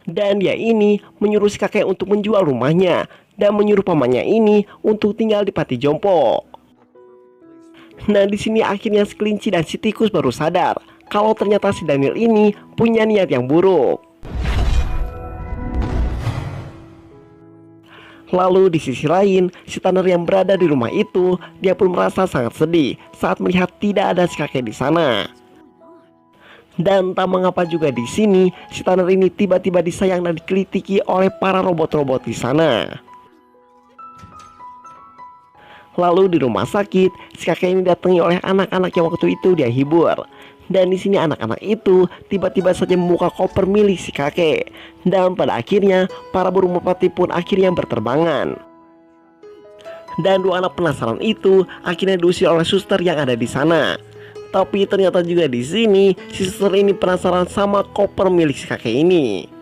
Dan dia ini menyuruh si kakek untuk menjual rumahnya dan menyuruh pamannya ini untuk tinggal di panti jompo. Nah, di sini akhirnya si kelinci dan si tikus baru sadar kalau ternyata si Daniel ini punya niat yang buruk. Lalu di sisi lain, si Tanner yang berada di rumah itu, dia pun merasa sangat sedih saat melihat tidak ada si kakek di sana. Dan tak mengapa juga di sini, si Tanner ini tiba-tiba disayang dan dikritiki oleh para robot-robot di sana. Lalu di rumah sakit, si kakek ini didatangi oleh anak-anak yang waktu itu dia hibur. Dan di sini anak-anak itu tiba-tiba saja membuka koper milik si kakek. Dan pada akhirnya para burung merpati pun akhirnya berterbangan. Dan dua anak penasaran itu akhirnya diusir oleh suster yang ada di sana. Tapi ternyata juga di sini si suster ini penasaran sama koper milik si kakek ini.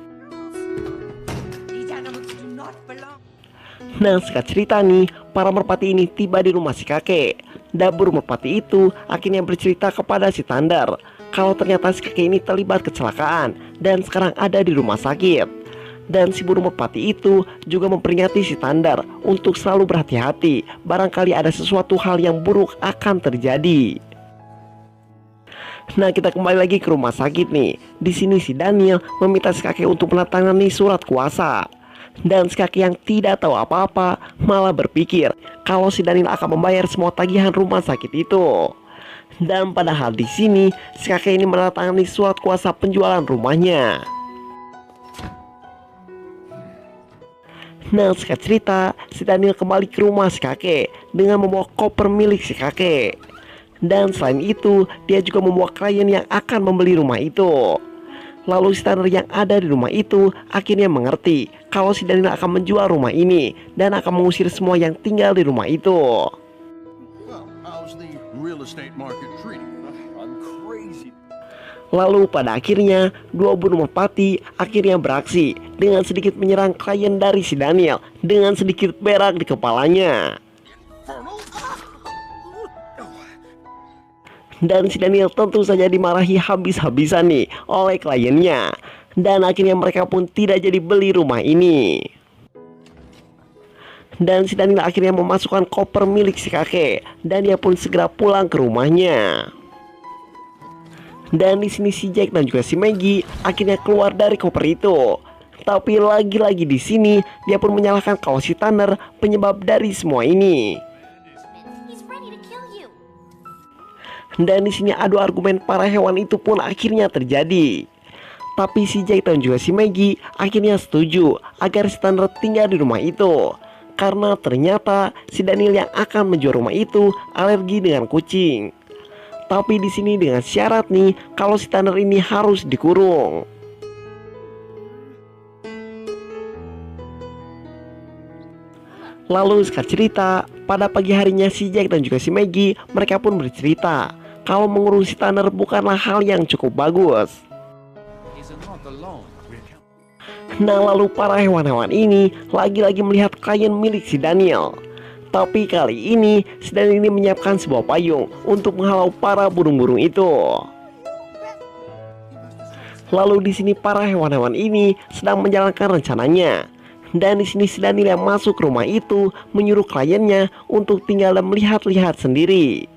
Nah, singkat cerita nih, para merpati ini tiba di rumah si kakek. Dan burung merpati itu akhirnya bercerita kepada si Thunder kalau ternyata si kakek ini terlibat kecelakaan dan sekarang ada di rumah sakit. Dan si burung merpati itu juga memperingati si Thunder untuk selalu berhati-hati, barangkali ada sesuatu hal yang buruk akan terjadi. Nah, kita kembali lagi ke rumah sakit nih. Di sini si Daniel meminta si kakek untuk menandatangani surat kuasa. Dan si kakek yang tidak tahu apa-apa malah berpikir kalau si Daniel akan membayar semua tagihan rumah sakit itu. Dan padahal di sini si kakek ini menandatangani surat kuasa penjualan rumahnya. Nah, singkat cerita, si Daniel kembali ke rumah si kakek dengan membawa koper milik si kakek. Dan selain itu, dia juga membawa klien yang akan membeli rumah itu. Lalu si Tanner yang ada di rumah itu akhirnya mengerti kalau si Daniel akan menjual rumah ini dan akan mengusir semua yang tinggal di rumah itu. Lalu pada akhirnya dua burung merpati akhirnya beraksi dengan sedikit menyerang klien dari si Daniel dengan sedikit berak di kepalanya. Dan si Daniel tentu saja dimarahi habis-habisan nih oleh kliennya. Dan akhirnya mereka pun tidak jadi beli rumah ini. Dan si Daniel akhirnya memasukkan koper milik si kakek dan dia pun segera pulang ke rumahnya. Dan di sini si Jack dan juga si Maggie akhirnya keluar dari koper itu. Tapi lagi-lagi di sini dia pun menyalahkan kalau si Tanner penyebab dari semua ini. Dan di sini adu argumen para hewan itu pun akhirnya terjadi. Tapi si Jack dan juga si Maggie akhirnya setuju agar si Thunder tinggal di rumah itu. Karena ternyata si Daniel yang akan menjual rumah itu alergi dengan kucing. Tapi di sini dengan syarat nih kalau si Thunder ini harus dikurung. Lalu singkat cerita, pada pagi harinya si Jack dan juga si Maggie mereka pun bercerita kalau mengurung si Tanner bukanlah hal yang cukup bagus. Nah, lalu para hewan-hewan ini lagi-lagi melihat klien milik si Daniel. Tapi kali ini si Daniel ini menyiapkan sebuah payung untuk menghalau para burung-burung itu. Lalu di sini para hewan-hewan ini sedang menjalankan rencananya. Dan di sini si Daniel yang masuk ke rumah itu menyuruh kliennya untuk tinggal dan melihat-lihat sendiri.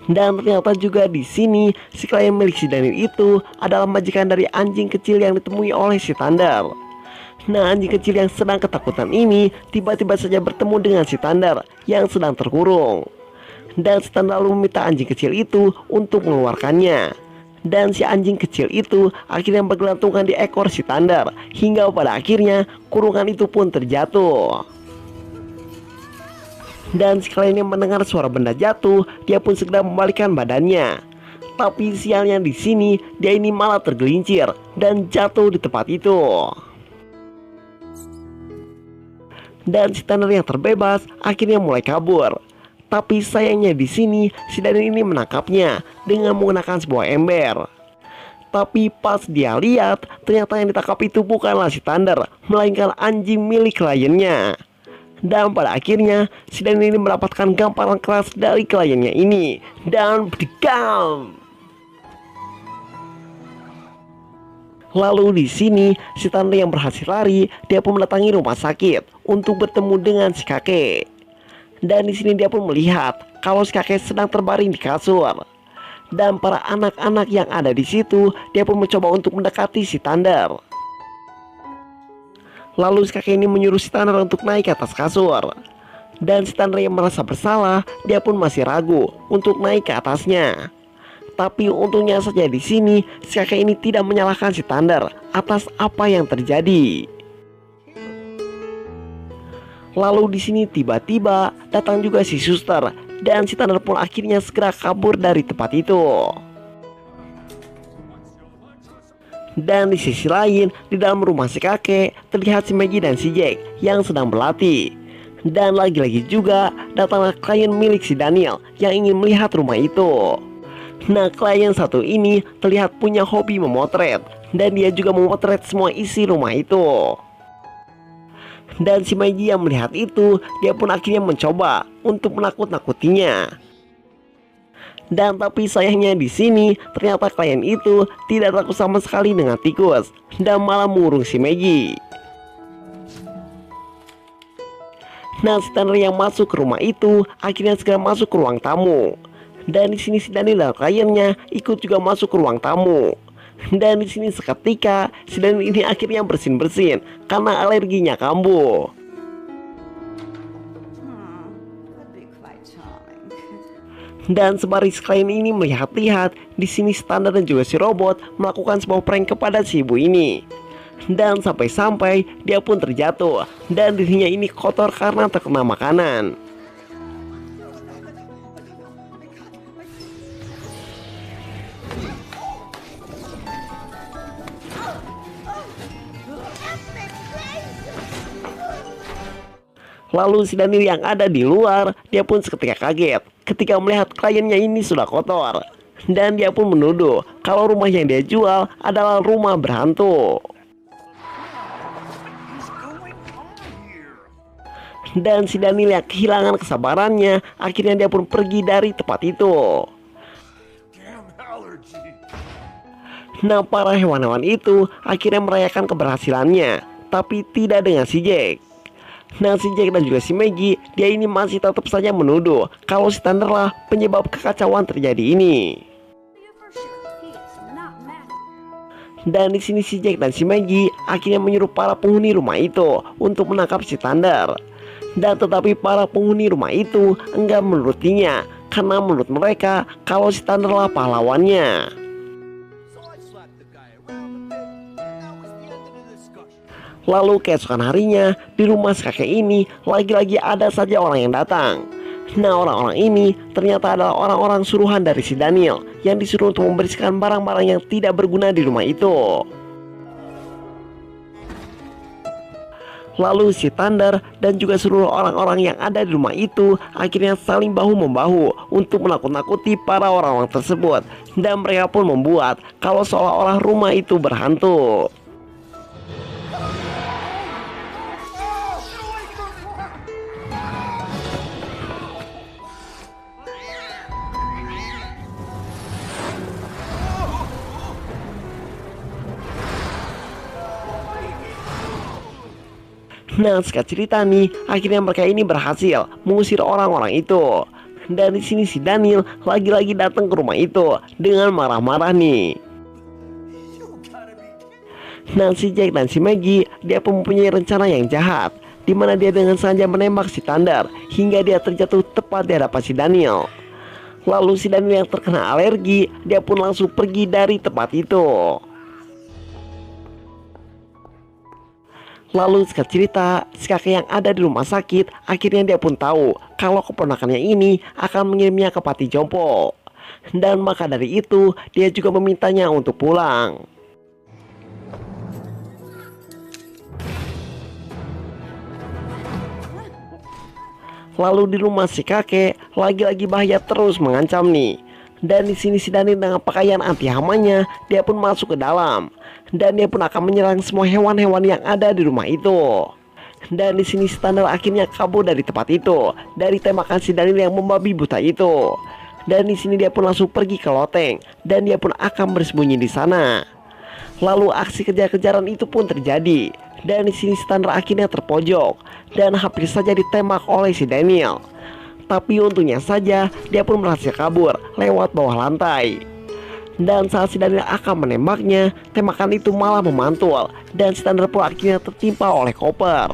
Dan ternyata juga di sini si klien milik si Daniel itu adalah majikan dari anjing kecil yang ditemui oleh si Thunder. Nah, anjing kecil yang sedang ketakutan ini tiba-tiba saja bertemu dengan si Thunder yang sedang terkurung. Dan si Thunder lalu meminta anjing kecil itu untuk mengeluarkannya. Dan si anjing kecil itu akhirnya bergelantungan di ekor si Thunder hingga pada akhirnya kurungan itu pun terjatuh. Dan si klien yang mendengar suara benda jatuh, dia pun segera membalikkan badannya. Tapi sialnya di sini dia ini malah tergelincir dan jatuh di tempat itu. Dan si Thunder yang terbebas akhirnya mulai kabur. Tapi sayangnya di sini si Daniel ini menangkapnya dengan menggunakan sebuah ember. Tapi pas dia lihat, ternyata yang ditangkap itu bukanlah si Thunder, melainkan anjing milik kliennya. Dan pada akhirnya si Daniel ini mendapatkan gamparan keras dari kliennya ini. Dan berdegam. Lalu di sini si Thunder yang berhasil lari, dia pun mendatangi rumah sakit untuk bertemu dengan si kakek. Dan di sini dia pun melihat kalau si kakek sedang terbaring di kasur. Dan para anak-anak yang ada di situ, dia pun mencoba untuk mendekati si Thunder. Lalu si kakek ini menyuruh si Thunder untuk naik ke atas kasur. Dan si Thunder yang merasa bersalah, dia pun masih ragu untuk naik ke atasnya. Tapi untungnya saja di sini si kakek ini tidak menyalahkan si Thunder atas apa yang terjadi. Lalu di sini tiba-tiba datang juga si suster dan si Thunder pun akhirnya segera kabur dari tempat itu. Dan di sisi lain, di dalam rumah si kakek terlihat si Maggie dan si Jack yang sedang berlatih. Dan lagi-lagi juga datanglah klien milik si Daniel yang ingin melihat rumah itu. Nah, klien satu ini terlihat punya hobi memotret dan dia juga memotret semua isi rumah itu. Dan si Maggie yang melihat itu, dia pun akhirnya mencoba untuk menakut-nakutinya. Dan tapi sayangnya di sini ternyata klien itu tidak takut sama sekali dengan tikus dan malah mengurung si Maggie. Nah, si Thunder yang masuk ke rumah itu akhirnya segera masuk ke ruang tamu. Dan di sini si Daniel dan kliennya ikut juga masuk ke ruang tamu. Dan di sini seketika si Daniel ini akhirnya bersin-bersin karena alerginya kambuh. Dan sebaris klien ini melihat-lihat, di sini si Thunder dan juga si robot melakukan sebuah prank kepada si ibu ini. Dan sampai-sampai dia pun terjatuh dan dirinya ini kotor karena terkena makanan. Lalu si Daniel yang ada di luar, dia pun seketika kaget ketika melihat kliennya ini sudah kotor. Dan dia pun menuduh kalau rumah yang dia jual adalah rumah berhantu. Dan si Daniel yang kehilangan kesabarannya, akhirnya dia pun pergi dari tempat itu. Nah, para hewan-hewan itu akhirnya merayakan keberhasilannya, tapi tidak dengan si Jack. Nah, si Jack dan juga si Maggie, dia ini masih tetap saja menuduh kalau si Thunder lah penyebab kekacauan terjadi ini. Dan di sini si Jack dan si Maggie akhirnya menyuruh para penghuni rumah itu untuk menangkap si Thunder. Dan tetapi para penghuni rumah itu enggak menurutinya karena menurut mereka kalau si Thunder lah pahlawannya. Lalu keesokan harinya di rumah si kakek ini lagi-lagi ada saja orang yang datang. Nah, orang-orang ini ternyata adalah orang-orang suruhan dari si Daniel yang disuruh untuk membersihkan barang-barang yang tidak berguna di rumah itu. Lalu si Thunder dan juga seluruh orang-orang yang ada di rumah itu akhirnya saling bahu-membahu untuk menakut-nakuti para orang-orang tersebut. Dan mereka pun membuat kalau seolah-olah rumah itu berhantu. Nah, singkat cerita nih, akhirnya mereka ini berhasil mengusir orang-orang itu. Dan di sini si Daniel lagi-lagi datang ke rumah itu dengan marah-marah nih. Nah, si Jack dan si Maggie, dia pun mempunyai rencana yang jahat, di mana dia dengan sengaja menembak si Thunder hingga dia terjatuh tepat di hadapan si Daniel. Lalu si Daniel yang terkena alergi, dia pun langsung pergi dari tempat itu. Lalu singkat cerita, si kakek yang ada di rumah sakit akhirnya dia pun tahu kalau keponakannya ini akan mengirimnya ke panti jompo. Dan maka dari itu dia juga memintanya untuk pulang. Lalu di rumah si kakek lagi-lagi bahaya terus mengancam nih. Dan di sini si Daniel dengan pakaian anti hamanya dia pun masuk ke dalam. Dan dia pun akan menyerang semua hewan-hewan yang ada di rumah itu. Dan di sini si Thunder akhirnya kabur dari tempat itu dari tembakan si Daniel yang membabi buta itu. Dan di sini dia pun langsung pergi ke loteng dan dia pun akan bersembunyi di sana. Lalu aksi kejar-kejaran itu pun terjadi, dan di sini si Thunder akhirnya terpojok dan hampir saja ditembak oleh si Daniel. Tapi untungnya saja dia pun berhasil kabur lewat bawah lantai. Dan saat si Daniel akan menembaknya, tembakan itu malah memantul dan si Thunder pun akhirnya tertimpa oleh koper.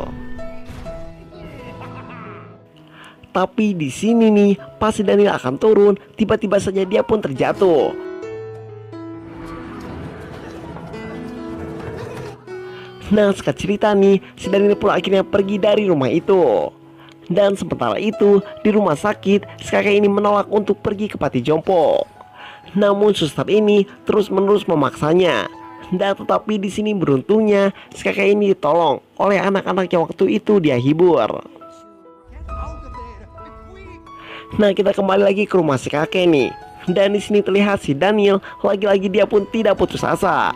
Tapi di sini nih, pas si Daniel akan turun, tiba-tiba saja dia pun terjatuh. Nah, singkat cerita nih, si Daniel pun akhirnya pergi dari rumah itu. Dan sementara itu, di rumah sakit, si kakek ini menolak untuk pergi ke panti jompo. Namun suster ini terus-menerus memaksanya. Dan tetapi di sini beruntungnya, si kakek ini ditolong oleh anak-anak yang waktu itu dia hibur. Nah, kita kembali lagi ke rumah si kakek nih. Dan di sini terlihat si Daniel lagi-lagi dia pun tidak putus asa.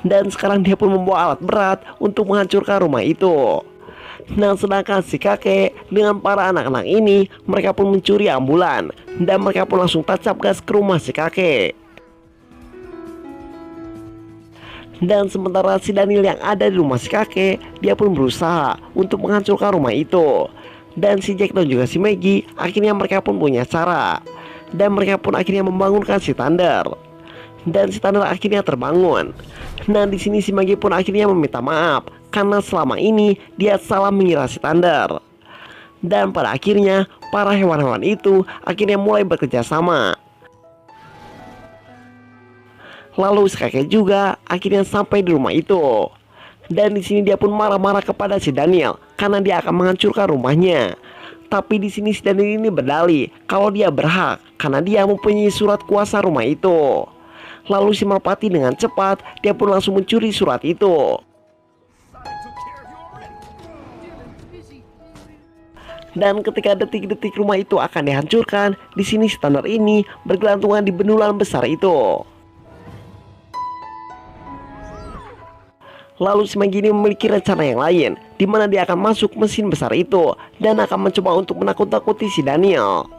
Dan sekarang dia pun membawa alat berat untuk menghancurkan rumah itu. Nah, sedangkan si kakek dengan para anak-anak ini, mereka pun mencuri ambulan. Dan mereka pun langsung tancap gas ke rumah si kakek. Dan sementara si Daniel yang ada di rumah si kakek, dia pun berusaha untuk menghancurkan rumah itu. Dan si Jack dan juga si Maggie, akhirnya mereka pun punya cara. Dan mereka pun akhirnya membangunkan si Thunder. Dan si Thunder akhirnya terbangun. Nah, di sini si Maggie pun akhirnya meminta maaf karena selama ini dia salah mengira si Thunder. Dan pada akhirnya para hewan-hewan itu akhirnya mulai bekerja sama. Lalu si kakek juga akhirnya sampai di rumah itu. Dan di sini dia pun marah-marah kepada si Daniel karena dia akan menghancurkan rumahnya. Tapi di sini si Daniel ini berdalih kalau dia berhak karena dia mempunyai surat kuasa rumah itu. Lalu si Merpati dengan cepat dia pun langsung mencuri surat itu. Dan ketika detik-detik rumah itu akan dihancurkan, di sini si Thunder ini bergelantungan di bendulan besar itu. Lalu si Maggie ini memiliki rencana yang lain, di mana dia akan masuk mesin besar itu dan akan mencoba untuk menakut-nakuti si Daniel.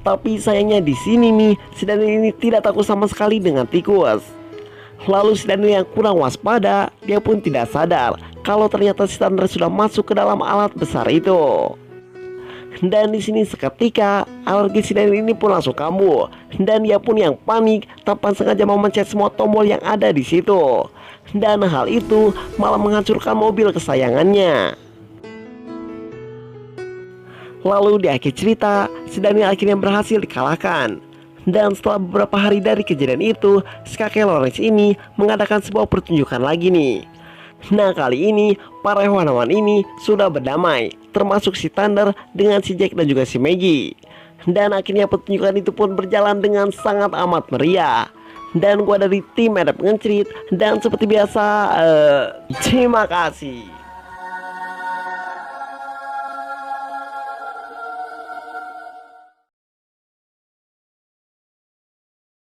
Tapi sayangnya di sini nih, si Daniel ini tidak takut sama sekali dengan tikus. Lalu si Daniel yang kurang waspada, dia pun tidak sadar kalau ternyata si Thunder sudah masuk ke dalam alat besar itu. Dan di sini seketika alergi si Daniel ini pun langsung kambuh dan dia pun yang panik tanpa sengaja memencet semua tombol yang ada di situ. Dan hal itu malah menghancurkan mobil kesayangannya. Lalu di akhir cerita, si Daniel akhirnya berhasil dikalahkan. Dan setelah beberapa hari dari kejadian itu, si kakek Lawrence ini mengadakan sebuah pertunjukan lagi nih. Nah, kali ini para hewan-hewan ini sudah berdamai, termasuk si Thunder dengan si Jack dan juga si Maggie. Dan akhirnya pertunjukan itu pun berjalan dengan sangat amat meriah. Dan gua dari tim Edap Ngencerit, dan seperti biasa terima kasih.